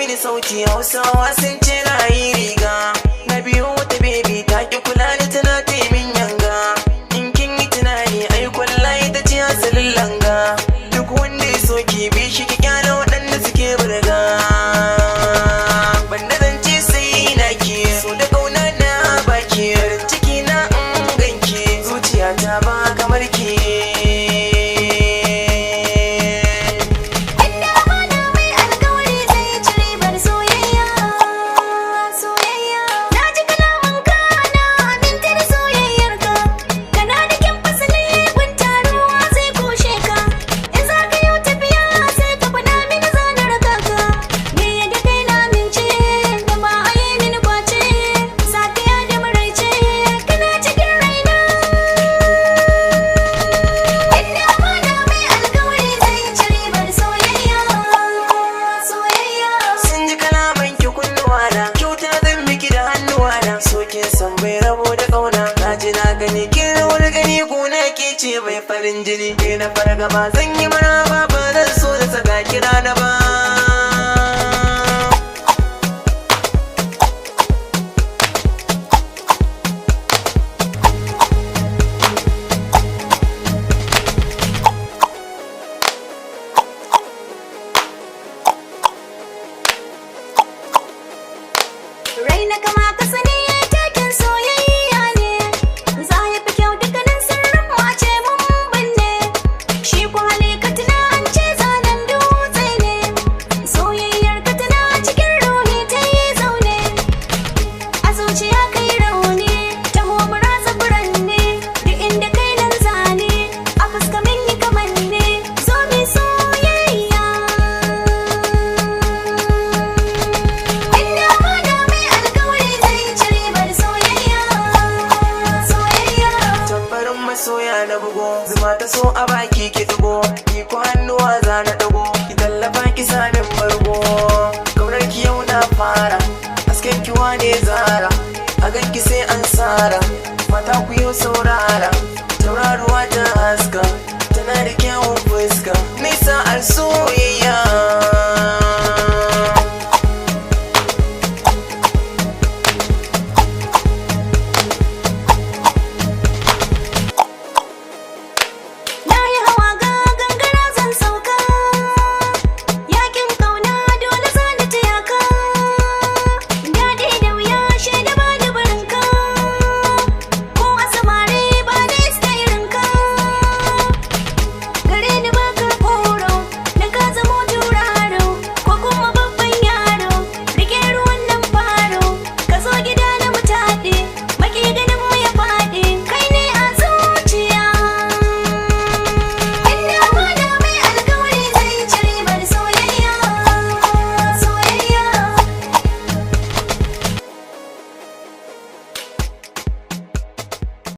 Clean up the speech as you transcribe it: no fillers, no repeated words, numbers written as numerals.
mini sauti Hausawa sun ce na yi riga. Na biyo wata baby ta ki kula da tana taimin yanga. In kin yi tunani ai kwallaye ta ce asalin langa. Duk wanda ya so ki bi shi ki kyale waɗanda suke burga. Banda zance sai na ki so da kauna na baki. Farin ciki na in ganki zuciyata ba kamar ki. San bai rabo da kauna na ji na gani kin rawar gani kuna ke ce bai farin jini ke na fargaba zan yi maraba ba zan so da saka kira na ba. Raina kama ka sani soyayya ne, za ya fi kyau dukkanin sirrin mu a ce mun binne. Shi ku hali ka tuna an ce zanen dutse ne, soyayyar ka tuna cikin ruhi ta yi zaune. A zuciya kai rauni, ta homura zaburanne, duk inda kai nan zane, a fuska min yi kamanne, zo mi soyayya. Inda mana mai alkawari zai ci ribar soyayya. Masoya na bugo zuma ta so a baki ki dugo ki ko hannuwa za na dago ki tallafa ki samin bargo kaunar ki yau na fara hasken ki wane zara a ganki sai an sara